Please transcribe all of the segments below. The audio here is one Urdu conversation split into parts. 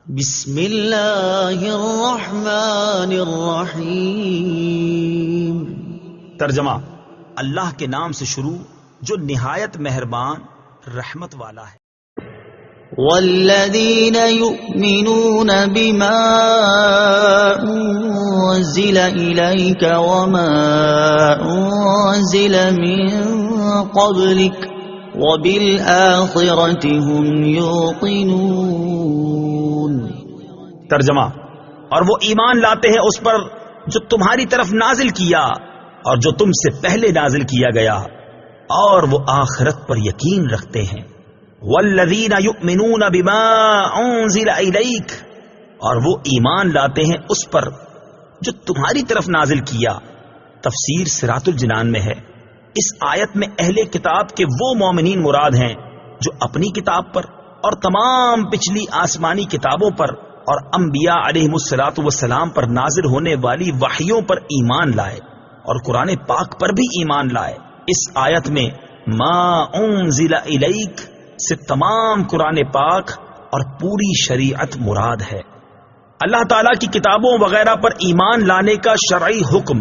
بسم اللہ الرحمن الرحیم۔ ترجمہ: اللہ کے نام سے شروع جو نہایت مہربان رحمت والا ہے۔ والذین یؤمنون بما انزل الیک وما انزل من قبلک وبالآخرۃ هم یوقنون۔ ترجمہ: اور وہ ایمان لاتے ہیں اس پر جو تمہاری طرف نازل کیا اور جو تم سے پہلے نازل کیا گیا، اور وہ آخرت پر یقین رکھتے ہیں۔ والذین یؤمنون بما انزل الیک، اور وہ ایمان لاتے ہیں اس پر جو تمہاری طرف نازل کیا۔ تفسیر صراط الجنان میں ہے، اس آیت میں اہل کتاب کے وہ مومنین مراد ہیں جو اپنی کتاب پر اور تمام پچھلی آسمانی کتابوں پر اور انبیاء علیہم الصلوۃ والسلام پر نازل ہونے والی وحیوں پر ایمان لائے اور قرآن پاک پر بھی ایمان لائے۔ اس آیت میں ما انزل الیک سے تمام قرآن پاک اور پوری شریعت مراد ہے۔ اللہ تعالیٰ کی کتابوں وغیرہ پر ایمان لانے کا شرعی حکم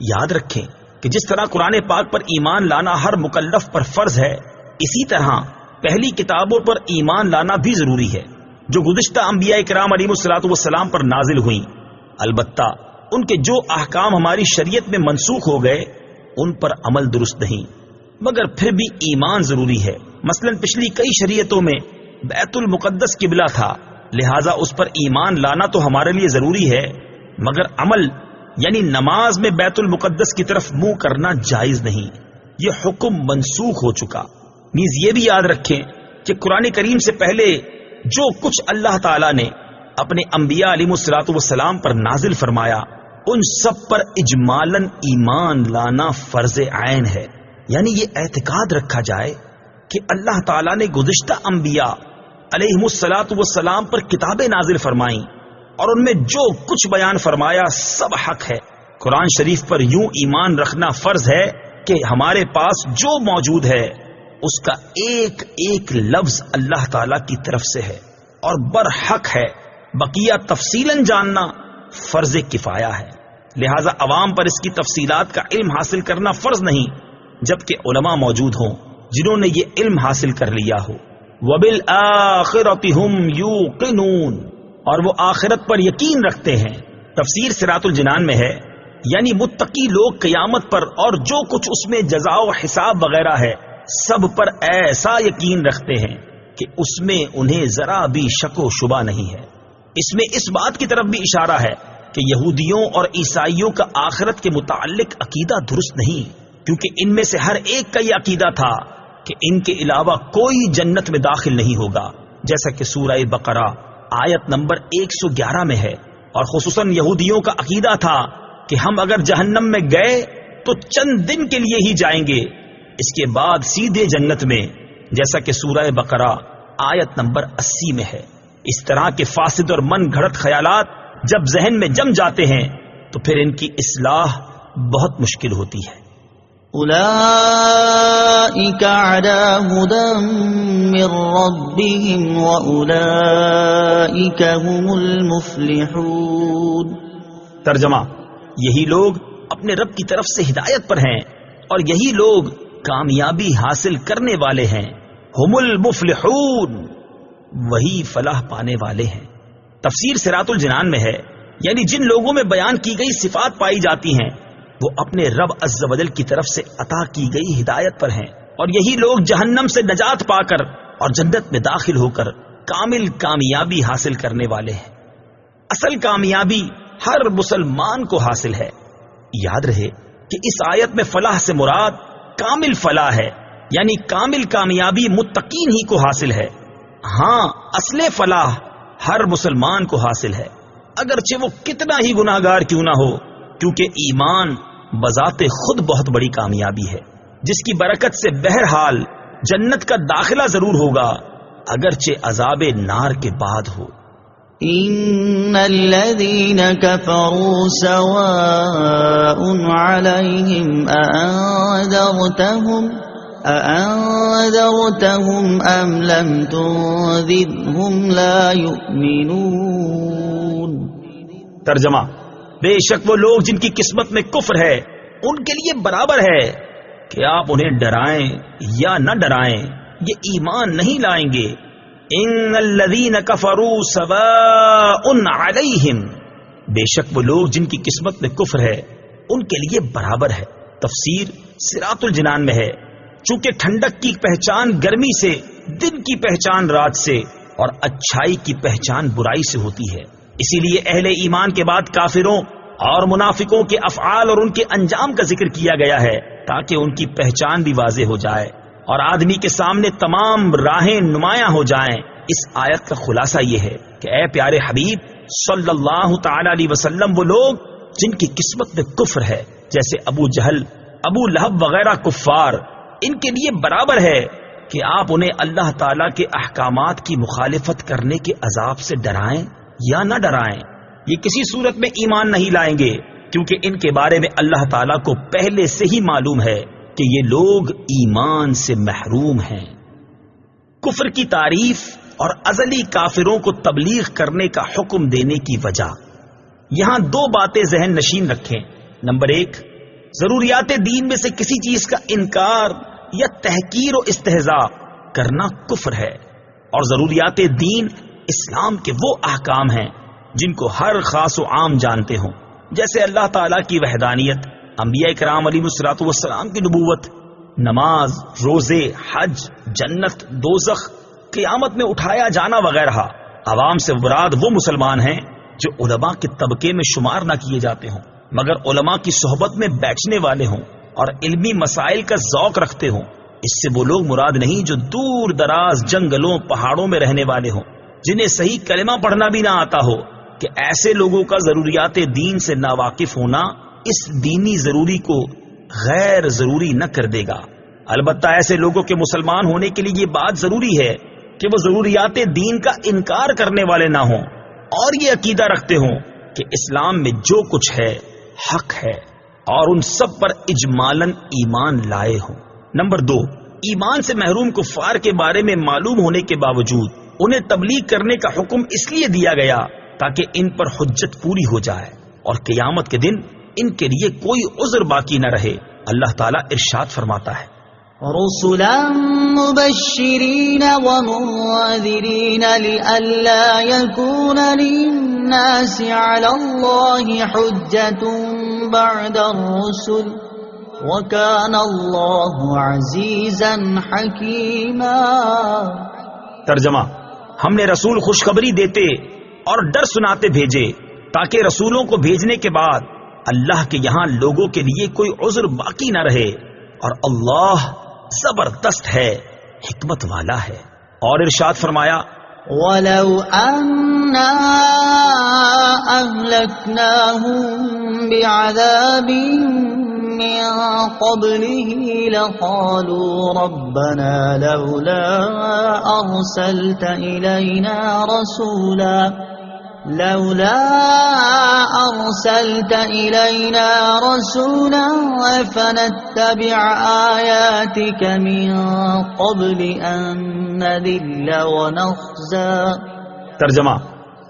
یاد رکھیں کہ جس طرح قرآن پاک پر ایمان لانا ہر مکلف پر فرض ہے، اسی طرح پہلی کتابوں پر ایمان لانا بھی ضروری ہے جو گزشتہ انبیاء کرام علیہم الصلوۃ والسلام پر نازل ہوئیں۔ البتہ ان کے جو احکام ہماری شریعت میں منسوخ ہو گئے ان پر عمل درست نہیں، مگر پھر بھی ایمان ضروری ہے۔ مثلا پچھلی کئی شریعتوں میں بیت المقدس قبلہ تھا، لہٰذا اس پر ایمان لانا تو ہمارے لیے ضروری ہے، مگر عمل یعنی نماز میں بیت المقدس کی طرف منہ کرنا جائز نہیں، یہ حکم منسوخ ہو چکا۔ نیز یہ بھی یاد رکھیں کہ قرآن کریم سے پہلے جو کچھ اللہ تعالیٰ نے اپنے انبیاء علیہم الصلوۃ والسلام پر نازل فرمایا ان سب پر اجمالاً ایمان لانا فرض عین ہے، یعنی یہ اعتقاد رکھا جائے کہ اللہ تعالیٰ نے گزشتہ انبیاء علیہم الصلوۃ والسلام پر کتابیں نازل فرمائیں اور ان میں جو کچھ بیان فرمایا سب حق ہے۔ قرآن شریف پر یوں ایمان رکھنا فرض ہے کہ ہمارے پاس جو موجود ہے اس کا ایک ایک لفظ اللہ تعالیٰ کی طرف سے ہے اور برحق ہے، بقیہ تفصیلاً جاننا فرض کفایہ ہے، لہذا عوام پر اس کی تفصیلات کا علم حاصل کرنا فرض نہیں جبکہ علماء موجود ہوں جنہوں نے یہ علم حاصل کر لیا ہو۔ وَبِالْآخِرَةِ هُمْ يُوقِنُونَ، اور وہ آخرت پر یقین رکھتے ہیں۔ تفسیر صراط الجنان میں ہے، یعنی متقی لوگ قیامت پر اور جو کچھ اس میں جزا و حساب وغیرہ ہے سب پر ایسا یقین رکھتے ہیں کہ اس میں انہیں ذرا بھی شک و شبہ نہیں ہے۔ اس میں اس بات کی طرف بھی اشارہ ہے کہ یہودیوں اور عیسائیوں کا آخرت کے متعلق عقیدہ درست نہیں، کیونکہ ان میں سے ہر ایک کا یہ عقیدہ تھا کہ ان کے علاوہ کوئی جنت میں داخل نہیں ہوگا، جیسا کہ سورہ بقرہ آیت نمبر 111 میں ہے، اور خصوصاً یہودیوں کا عقیدہ تھا کہ ہم اگر جہنم میں گئے تو چند دن کے لیے ہی جائیں گے، اس کے بعد سیدھے جنت میں، جیسا کہ سورہ بقرہ آیت نمبر 80 میں ہے۔ اس طرح کے فاسد اور من گھڑت خیالات جب ذہن میں جم جاتے ہیں تو پھر ان کی اصلاح بہت مشکل ہوتی ہے۔ اولئک علی ھدی من ربہم واولئک ھم المفلحون۔ ترجمہ: یہی لوگ اپنے رب کی طرف سے ہدایت پر ہیں اور یہی لوگ کامیابی حاصل کرنے والے ہیں۔ ہم المفلحون، وہی فلاح پانے والے ہیں۔ تفسیر صراط الجنان میں ہے، یعنی جن لوگوں میں بیان کی گئی صفات پائی جاتی ہیں وہ اپنے رب عز و جل کی طرف سے عطا کی گئی ہدایت پر ہیں، اور یہی لوگ جہنم سے نجات پا کر اور جنت میں داخل ہو کر کامل کامیابی حاصل کرنے والے ہیں۔ اصل کامیابی ہر مسلمان کو حاصل ہے۔ یاد رہے کہ اس آیت میں فلاح سے مراد کامل فلاح ہے، یعنی کامل کامیابی متقین ہی کو حاصل ہے۔ ہاں، اصل فلاح ہر مسلمان کو حاصل ہے، اگرچہ وہ کتنا ہی گناہگار کیوں نہ ہو، کیونکہ ایمان بذات خود بہت بڑی کامیابی ہے جس کی برکت سے بہرحال جنت کا داخلہ ضرور ہوگا، اگرچہ عذاب نار کے بعد ہو۔ ان الذين كفروا سواء عليهم أأنذرتهم أأنذرتهم أم لم تنذرهم لا يؤمنون. ترجمہ: بے شک وہ لوگ جن کی قسمت میں کفر ہے ان کے لیے برابر ہے کہ آپ انہیں ڈرائیں یا نہ ڈرائیں، یہ ایمان نہیں لائیں گے. ان الذین کفروا سواء علیہم، بے شک وہ لوگ جن کی قسمت میں کفر ہے ان کے لیے برابر ہے. تفسیر صراط الجنان میں ہے. چونکہ ٹھنڈک کی پہچان گرمی سے، دن کی پہچان رات سے، اور اچھائی کی پہچان برائی سے ہوتی ہے، اسی لیے اہل ایمان کے بعد کافروں اور منافقوں کے افعال اور ان کے انجام کا ذکر کیا گیا ہے تاکہ ان کی پہچان بھی واضح ہو جائے اور آدمی کے سامنے تمام راہیں نمایاں ہو جائیں. اس آیت کا خلاصہ یہ ہے کہ اے پیارے حبیب صلی اللہ تعالی علیہ وسلم، وہ لوگ جن کی قسمت میں کفر ہے جیسے ابو جہل، ابو لہب وغیرہ کفار، ان کے لیے برابر ہے کہ آپ انہیں اللہ تعالیٰ کے احکامات کی مخالفت کرنے کے عذاب سے ڈرائیں یا نہ ڈرائیں. یہ کسی صورت میں ایمان نہیں لائیں گے کیونکہ ان کے بارے میں اللہ تعالیٰ کو پہلے سے ہی معلوم ہے کہ یہ لوگ ایمان سے محروم ہیں. کفر کی تعریف اور ازلی کافروں کو تبلیغ کرنے کا حکم دینے کی وجہ. یہاں دو باتیں ذہن نشین رکھیں. نمبر 1، ضروریات دین میں سے کسی چیز کا انکار یا تحقیر و استہزاء کرنا کفر ہے، اور ضروریات دین اسلام کے وہ احکام ہیں جن کو ہر خاص و عام جانتے ہوں، جیسے اللہ تعالیٰ کی وحدانیت، انبیاء کرام علیہ الصلوۃ والسلام کی نبوت، نماز، روزے، حج، جنت، دوزخ، قیامت میں اٹھایا جانا وغیرہ. عوام سے مراد وہ مسلمان ہیں جو علماء کے طبقے میں شمار نہ کیے جاتے ہوں مگر علماء کی صحبت میں بیٹھنے والے ہوں اور علمی مسائل کا ذوق رکھتے ہوں. اس سے وہ لوگ مراد نہیں جو دور دراز جنگلوں پہاڑوں میں رہنے والے ہوں جنہیں صحیح کلمہ پڑھنا بھی نہ آتا ہو، کہ ایسے لوگوں کا ضروریات دین سے ناواقف ہونا اس دینی ضروری کو غیر ضروری نہ کر دے گا. البتہ ایسے لوگوں کے مسلمان ہونے کے لیے یہ بات ضروری ہے کہ وہ ضروریات دین کا انکار کرنے والے نہ ہوں اور یہ عقیدہ رکھتے ہوں کہ اسلام میں جو کچھ ہے حق ہے اور ان سب پر اجمالاً ایمان لائے ہوں. نمبر 2، ایمان سے محروم کفار کے بارے میں معلوم ہونے کے باوجود انہیں تبلیغ کرنے کا حکم اس لیے دیا گیا تاکہ ان پر حجت پوری ہو جائے اور قیامت کے دن ان کے لیے کوئی عذر باقی نہ رہے. اللہ تعالیٰ ارشاد فرماتا ہے: رسلا مبشرین ومنذرین لئلا یکون للناس علی اللہ حجة بعد الرسل وکان اللہ عزیزا حکیما. ترجمہ: ہم نے رسول خوشخبری دیتے اور ڈر سناتے بھیجے تاکہ رسولوں کو بھیجنے کے بعد اللہ کے یہاں لوگوں کے لیے کوئی عذر باقی نہ رہے، اور اللہ زبردست ہے، حکمت والا ہے. اور ارشاد فرمایا: وَلَوْ أَنَّا أَهْلَكْنَاهُمْ بِعَذَابٍ مِّن قَبْلِهِ لَقَالُوا رَبَّنَا لَوْلَا أَرْسَلْتَ إِلَيْنَا رَسُولًا فَنَتَّبِعَ آيَاتِكَ مِن قَبْلِ أَن نَّذِلَّ وَنَخْزَىٰ. ترجمہ: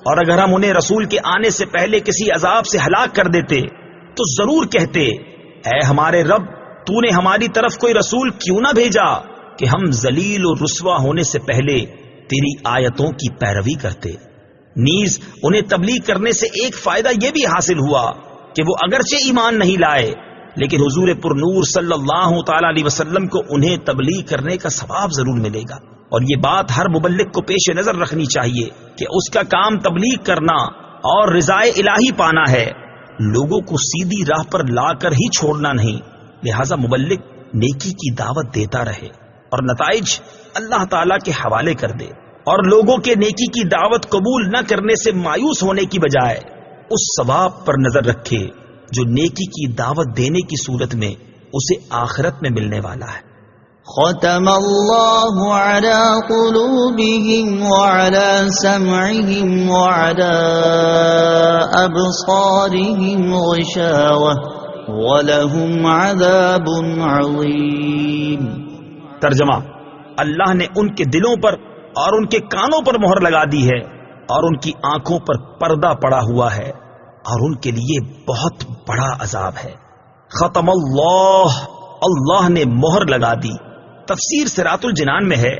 اور اگر ہم انہیں رسول کے آنے سے پہلے کسی عذاب سے ہلاک کر دیتے تو ضرور کہتے: اے ہمارے رب، تو نے ہماری طرف کوئی رسول کیوں نہ بھیجا کہ ہم ذلیل و رسوا ہونے سے پہلے تیری آیتوں کی پیروی کرتے. نیز انہیں تبلیغ کرنے سے ایک فائدہ یہ بھی حاصل ہوا کہ وہ اگرچہ ایمان نہیں لائے لیکن حضور پر نور صلی اللہ تعالی علیہ وسلم کو انہیں تبلیغ کرنے کا ثواب ضرور ملے گا. اور یہ بات ہر مبلغ کو پیش نظر رکھنی چاہیے کہ اس کا کام تبلیغ کرنا اور رضائے الہی پانا ہے، لوگوں کو سیدھی راہ پر لا کر ہی چھوڑنا نہیں. لہذا مبلغ نیکی کی دعوت دیتا رہے اور نتائج اللہ تعالیٰ کے حوالے کر دے، اور لوگوں کے نیکی کی دعوت قبول نہ کرنے سے مایوس ہونے کی بجائے اس ثواب پر نظر رکھے جو نیکی کی دعوت دینے کی صورت میں اسے آخرت میں ملنے والا ہے. ختم اللہ علی قلوبہم وعلی سمعہم وعلی ابصارہم غشاوہ وَلَهُمْ عَذَابٌ عَظِيمٌ. ترجمہ: اللہ نے ان کے دلوں پر اور ان کے کانوں پر مہر لگا دی ہے اور ان کی آنکھوں پر پردہ پڑا ہوا ہے اور ان کے لیے بہت بڑا عذاب ہے۔ ختم اللہ، اللہ نے مہر لگا دی۔ تفسیر صراط الجنان میں ہے،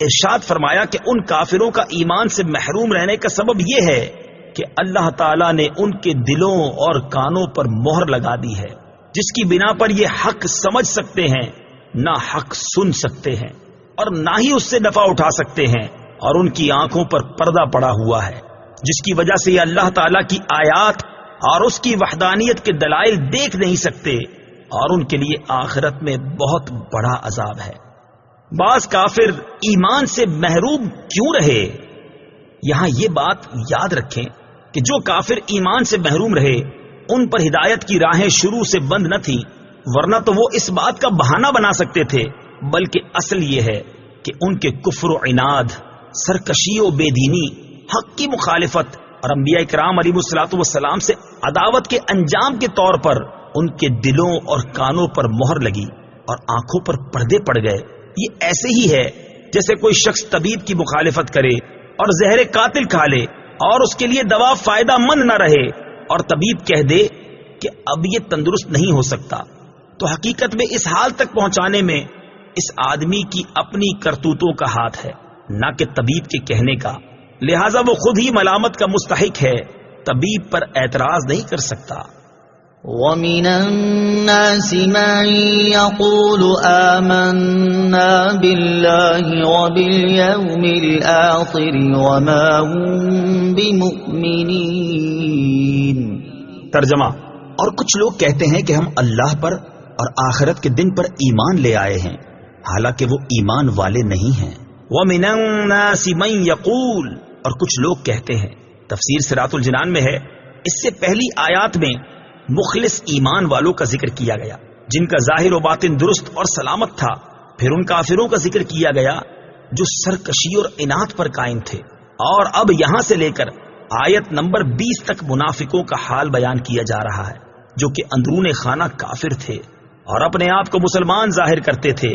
ارشاد فرمایا کہ ان کافروں کا ایمان سے محروم رہنے کا سبب یہ ہے کہ اللہ تعالیٰ نے ان کے دلوں اور کانوں پر مہر لگا دی ہے، جس کی بنا پر یہ حق سمجھ سکتے ہیں، نہ حق سن سکتے ہیں اور نہ ہی اس سے نفع اٹھا سکتے ہیں، اور ان کی آنکھوں پر پردہ پڑا ہوا ہے، جس کی وجہ سے یہ اللہ تعالیٰ کی آیات اور اس کی وحدانیت کے دلائل دیکھ نہیں سکتے، اور ان کے لیے آخرت میں بہت بڑا عذاب ہے۔ بعض کافر ایمان سے محروم کیوں رہے؟ یہاں یہ بات یاد رکھیں کہ جو کافر ایمان سے محروم رہے ان پر ہدایت کی راہیں شروع سے بند نہ تھیں، ورنہ تو وہ اس بات کا بہانہ بنا سکتے تھے، بلکہ اصل یہ ہے کہ ان کے کفر و عناد، سرکشی و بے دینی، حق کی مخالفت اور انبیاء کرام علیہ الصلوۃ والسلام سے عداوت کے انجام کے طور پر ان کے دلوں اور کانوں پر مہر لگی اور آنکھوں پر پردے پڑ گئے۔ یہ ایسے ہی ہے جیسے کوئی شخص طبیب کی مخالفت کرے اور زہر قاتل کھا لے اور اس کے لیے دوا فائدہ مند نہ رہے اور طبیب کہہ دے کہ اب یہ تندرست نہیں ہو سکتا، تو حقیقت میں اس حال تک پہنچانے میں اس آدمی کی اپنی کرتوتوں کا ہاتھ ہے، نہ کہ طبیب کے کہنے کا، لہذا وہ خود ہی ملامت کا مستحق ہے، طبیب پر اعتراض نہیں کر سکتا۔ وَمِنَ النَّاسِ مَن يَقُولُ آمَنَّا بِاللَّهِ وَبِالْيَوْمِ الْآخِرِ وَمَا هُمْ بِمُؤْمِنِينَ۔ ترجمہ: اور کچھ لوگ کہتے ہیں کہ ہم اللہ پر اور آخرت کے دن پر ایمان لے آئے ہیں، حالانکہ وہ ایمان والے نہیں ہیں۔ وَمِنَ النَّاسِ مَن يَقُولُ، اور کچھ لوگ کہتے ہیں۔ تفسیر صراط الجنان میں ہے، اس سے پہلی آیات میں مخلص ایمان والوں کا ذکر کیا گیا جن کا ظاہر و باطن درست اور سلامت تھا، پھر ان کافروں کا ذکر کیا گیا جو سرکشی اور عناد پر قائم تھے، اور اب یہاں سے لے کر آیت نمبر 20 تک منافقوں کا حال بیان کیا جا رہا ہے، جو کہ اندرون خانہ کافر تھے اور اپنے آپ کو مسلمان ظاہر کرتے تھے۔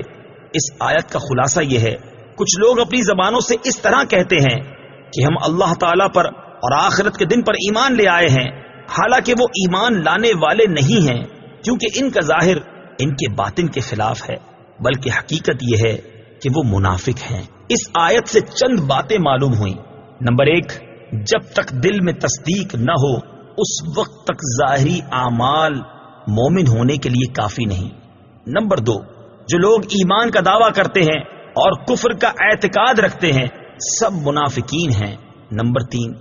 اس آیت کا خلاصہ یہ ہے، کچھ لوگ اپنی زبانوں سے اس طرح کہتے ہیں کہ ہم اللہ تعالیٰ پر اور آخرت کے دن پر ایمان لے آئے ہیں، حالانکہ وہ ایمان لانے والے نہیں ہیں، کیونکہ ان کا ظاہر ان کے باطن کے خلاف ہے، بلکہ حقیقت یہ ہے کہ وہ منافق ہیں۔ اس آیت سے چند باتیں معلوم ہوئیں۔ نمبر 1، جب تک دل میں تصدیق نہ ہو اس وقت تک ظاہری اعمال مومن ہونے کے لیے کافی نہیں۔ نمبر 2، جو لوگ ایمان کا دعویٰ کرتے ہیں اور کفر کا اعتقاد رکھتے ہیں سب منافقین ہیں۔ نمبر 3،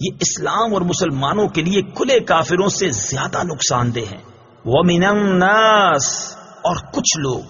یہ اسلام اور مسلمانوں کے لیے کھلے کافروں سے زیادہ نقصان دہ ہیں۔ وَمِنَ النَّاسِ، اور کچھ لوگ،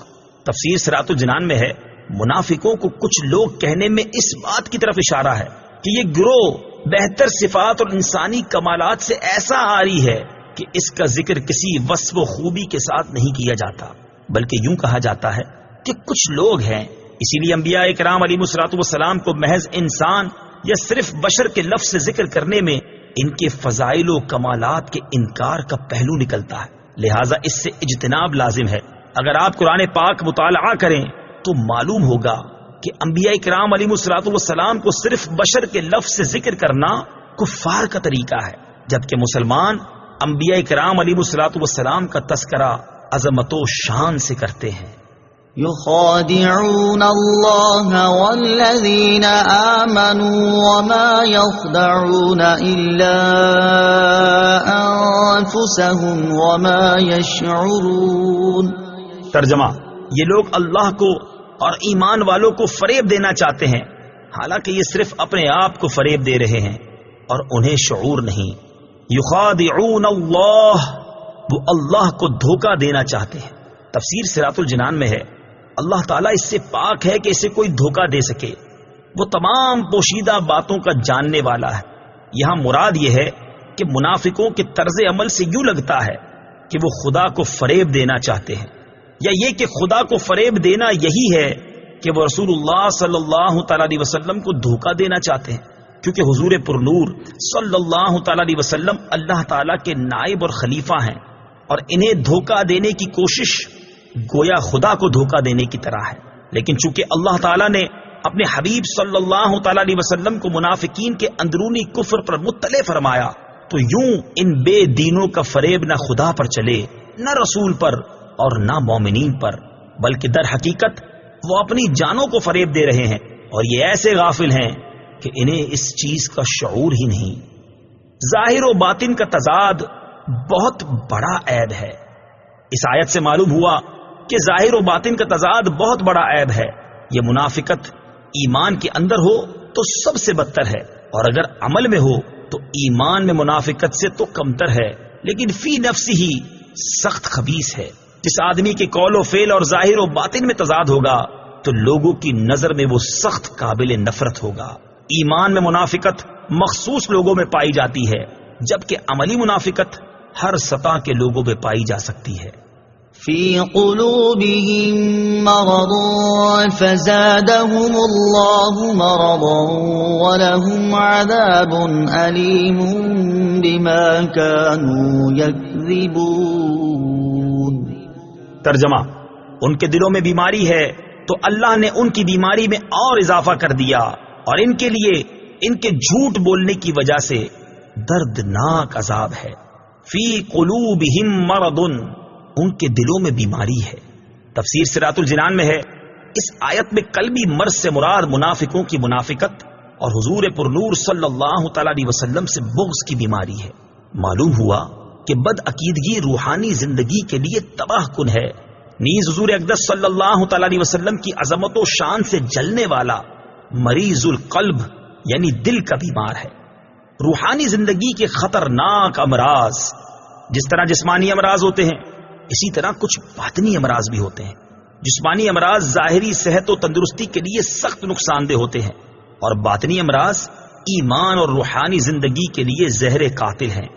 تفسیر صراط الجنان میں ہے، منافقوں کو کچھ لوگ کہنے میں اس بات کی طرف اشارہ ہے کہ یہ گروہ بہتر صفات اور انسانی کمالات سے ایسا عاری ہے کہ اس کا ذکر کسی وصف و خوبی کے ساتھ نہیں کیا جاتا، بلکہ یوں کہا جاتا ہے کہ کچھ لوگ ہیں۔ اسی لیے انبیاء کرام علیہ الصلوۃ والسلام کو محض انسان یا صرف بشر کے لفظ سے ذکر کرنے میں ان کے فضائل و کمالات کے انکار کا پہلو نکلتا ہے، لہٰذا اس سے اجتناب لازم ہے۔ اگر آپ قرآن پاک مطالعہ کریں تو معلوم ہوگا کہ انبیاء کرام علیہ الصلوۃ والسلام کو صرف بشر کے لفظ سے ذکر کرنا کفار کا طریقہ ہے، جبکہ مسلمان انبیاء کرام علیہ الصلوۃ والسلام کا تذکرہ عظمت و شان سے کرتے ہیں۔ يخادعون الله والذين آمنوا وما يخدعون إلا أنفسهم وما يشعرون۔ ترجمہ: یہ لوگ اللہ کو اور ایمان والوں کو فریب دینا چاہتے ہیں، حالانکہ یہ صرف اپنے آپ کو فریب دے رہے ہیں اور انہیں شعور نہیں۔ یخادعون اللہ، وہ اللہ کو دھوکہ دینا چاہتے ہیں۔ تفسیر صراط الجنان میں ہے، اللہ تعالیٰ اس سے پاک ہے کہ اسے کوئی دھوکہ دے سکے، وہ تمام پوشیدہ باتوں کا جاننے والا ہے۔ یہاں مراد یہ ہے کہ منافقوں کے طرز عمل سے یوں لگتا ہے کہ وہ خدا کو فریب دینا چاہتے ہیں، یا یہ کہ خدا کو فریب دینا یہی ہے کہ وہ رسول اللہ صلی اللہ تعالی علیہ وسلم کو دھوکہ دینا چاہتے ہیں، کیونکہ حضور پر نور صلی اللہ تعالی علیہ وسلم اللہ تعالیٰ کے نائب اور خلیفہ ہیں، اور انہیں دھوکہ دینے کی کوشش گویا خدا کو دھوکہ دینے کی طرح ہے، لیکن چونکہ اللہ تعالیٰ نے اپنے حبیب صلی اللہ تعالی علیہ وسلم کو منافقین کے اندرونی کفر پر مطلع فرمایا تو یوں ان بے دینوں کا فریب نہ خدا پر چلے، نہ رسول پر اور نہ مومنین پر، بلکہ در حقیقت وہ اپنی جانوں کو فریب دے رہے ہیں اور یہ ایسے غافل ہیں کہ انہیں اس چیز کا شعور ہی نہیں۔ ظاہر و باطن کا تضاد بہت بڑا عیب ہے۔ اس آیت سے معلوم ہوا کہ ظاہر و باطن کا تضاد بہت بڑا عیب ہے۔ یہ منافقت ایمان کے اندر ہو تو سب سے بدتر ہے، اور اگر عمل میں ہو تو ایمان میں منافقت سے تو کمتر ہے، لیکن فی نفس ہی سخت خبیث ہے۔ جس آدمی کے قول و فعل اور ظاہر و باطن میں تضاد ہوگا تو لوگوں کی نظر میں وہ سخت قابل نفرت ہوگا۔ ایمان میں منافقت مخصوص لوگوں میں پائی جاتی ہے، جبکہ عملی منافقت ہر سطح کے لوگوں میں پائی جا سکتی ہے۔ فی قلوبہم مرض فزادہم اللہ مرضا ولہم عذاب علیم بما كانوا یکذبون۔ ترجمہ: ان کے دلوں میں بیماری ہے تو اللہ نے ان کی بیماری میں اور اضافہ کر دیا، اور ان کے لیے ان کے جھوٹ بولنے کی وجہ سے دردناک عذاب ہے۔ فی قلوبہم مرض، ان کے دلوں میں بیماری ہے۔ تفسیر صراط الجنان میں ہے، اس آیت میں قلبی مرض سے مراد منافقوں کی منافقت اور حضور پرنور صلی اللہ تعالی علیہ وسلم سے بغض کی بیماری ہے۔ معلوم ہوا کہ بد عقیدگی روحانی زندگی کے لیے تباہ کن ہے، نیز حضور اقدس صلی اللہ تعالی علیہ وسلم کی عظمت و شان سے جلنے والا مریض القلب یعنی دل کا بیمار ہے۔ روحانی زندگی کے خطرناک امراض، جس طرح جسمانی امراض ہوتے ہیں اسی طرح کچھ باطنی امراض بھی ہوتے ہیں۔ جسمانی امراض ظاہری صحت و تندرستی کے لیے سخت نقصان دہ ہوتے ہیں، اور باطنی امراض ایمان اور روحانی زندگی کے لیے زہر قاتل ہیں۔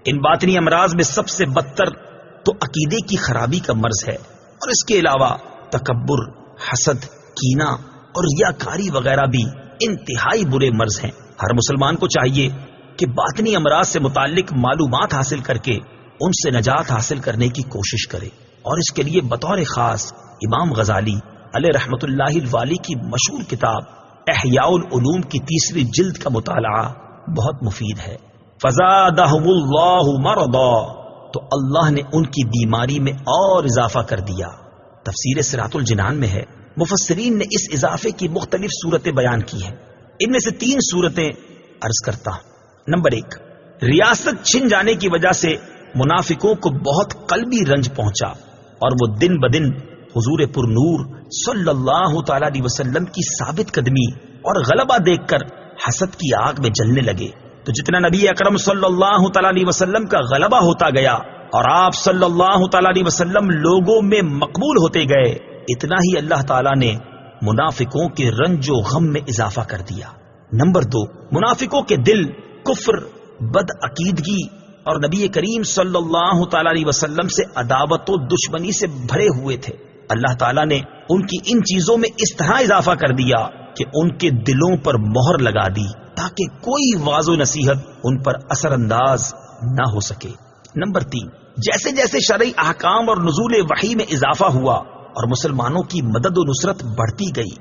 ان باطنی امراض میں سب سے بدتر تو عقیدے کی خرابی کا مرض ہے، اور اس کے علاوہ تکبر، حسد، کینہ اور ریاکاری وغیرہ بھی انتہائی برے مرض ہیں۔ ہر مسلمان کو چاہیے کہ باطنی امراض سے متعلق معلومات حاصل کر کے ان سے نجات حاصل کرنے کی کوشش کرے، اور اس کے لیے بطور خاص امام غزالی علیہ رحمت اللہ الوالی کی مشہور کتاب احیاء العلوم کی 3 جلد کا مطالعہ بہت مفید ہے۔ فزادہم اللہ مرضا، تو اللہ نے ان کی بیماری میں اور اضافہ کر دیا۔ تفسیر صراط الجنان میں ہے، مفسرین نے اس اضافے کی مختلف صورتیں بیان کی ہیں، ان میں سے 3 صورتیں عرض کرتا ہوں۔ نمبر 1، ریاست چھن جانے کی وجہ سے منافقوں کو بہت قلبی رنج پہنچا، اور وہ دن بدن حضور پرنور صلی اللہ تعالی علیہ وسلم کی ثابت قدمی اور غلبہ دیکھ کر حسد کی آگ میں جلنے لگے۔ تو جتنا نبی اکرم صلی اللہ تعالی علیہ وسلم کا غلبہ ہوتا گیا اور آپ صلی اللہ تعالی علیہ وسلم لوگوں میں مقبول ہوتے گئے، اتنا ہی اللہ تعالی نے منافقوں کے رنج و غم میں اضافہ کر دیا۔ نمبر 2، منافقوں کے دل کفر، بد عقیدگی اور نبی کریم صلی اللہ تعالی علیہ وسلم سے عداوت و دشمنی سے بھرے ہوئے تھے۔ اللہ تعالیٰ نے ان کی ان چیزوں میں اس طرح اضافہ کر دیا کہ ان کے دلوں پر مہر لگا دی تاکہ کوئی واعظ و نصیحت ان پر اثر انداز نہ ہو سکے۔ نمبر 3، جیسے جیسے شرعی احکام اور نزول وحی میں اضافہ ہوا اور مسلمانوں کی مدد و نصرت بڑھتی گئی،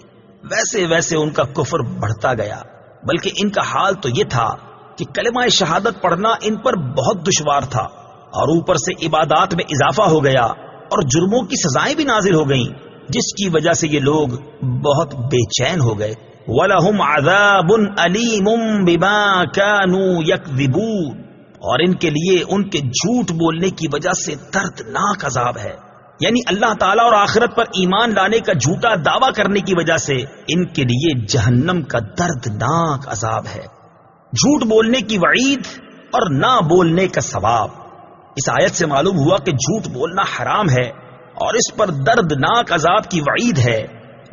ویسے ویسے ان کا کفر بڑھتا گیا، بلکہ ان کا حال تو یہ تھا کہ کلمہ شہادت پڑھنا ان پر بہت دشوار تھا، اور اوپر سے عبادات میں اضافہ ہو گیا اور جرموں کی سزائیں بھی نازل ہو گئیں، جس کی وجہ سے یہ لوگ بہت بے چین ہو گئے۔ وَلَهُمْ عَذَابٌ أَلِيمٌ بِمَا كَانُوا يَكْذِبُونَ، اور ان کے لیے ان کے جھوٹ بولنے کی وجہ سے دردناک عذاب ہے، یعنی اللہ تعالیٰ اور آخرت پر ایمان لانے کا جھوٹا دعویٰ کرنے کی وجہ سے ان کے لیے جہنم کا دردناک عذاب ہے۔ جھوٹ بولنے کی وعید اور نہ بولنے کا ثواب۔ اس آیت سے معلوم ہوا کہ جھوٹ بولنا حرام ہے اور اس پر دردناک عذاب کی وعید ہے،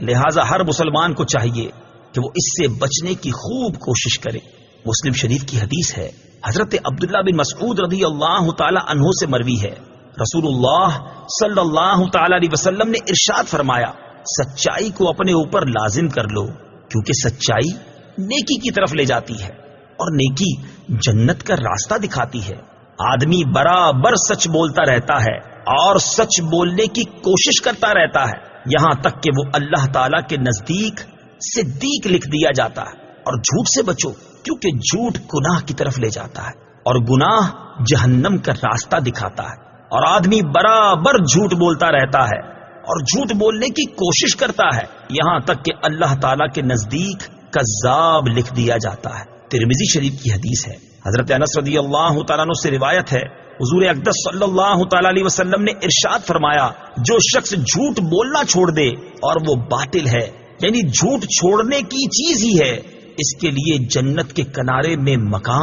لہٰذا ہر مسلمان کو چاہیے کہ وہ اس سے بچنے کی خوب کوشش کرے۔ مسلم شریف کی حدیث ہے، حضرت عبداللہ بن مسعود رضی اللہ تعالی عنہ سے مروی ہے، رسول اللہ صلی اللہ تعالی علیہ وسلم نے ارشاد فرمایا، سچائی کو اپنے اوپر لازم کر لو، کیونکہ سچائی نیکی کی طرف لے جاتی ہے اور نیکی جنت کا راستہ دکھاتی ہے۔ آدمی برابر سچ بولتا رہتا ہے اور سچ بولنے کی کوشش کرتا رہتا ہے، یہاں تک کہ وہ اللہ تعالی کے نزدیک صدیق لکھ دیا جاتا ہے۔ اور جھوٹ سے بچو، کیونکہ جھوٹ گناہ کی طرف لے جاتا ہے، اور گناہ جہنم کا راستہ دکھاتا ہے۔ اور آدمی برابر جھوٹ بولتا رہتا ہے اور جھوٹ بولنے کی کوشش کرتا ہے، یہاں تک کہ اللہ تعالیٰ کے نزدیک کذاب لکھ دیا جاتا ہے۔ ترمذی شریف کی حدیث ہے، حضرت انس رضی اللہ تعالیٰ عنہ سے روایت ہے، حضور اقدس صلی اللہ تعالیٰ علیہ وسلم نے ارشاد فرمایا، جو شخص جھوٹ بولنا چھوڑ دے اور وہ باطل ہے، یعنی جھوٹ چھوڑنے کی چیز ہی ہے، اس کے لیے جنت کے کنارے میں مقام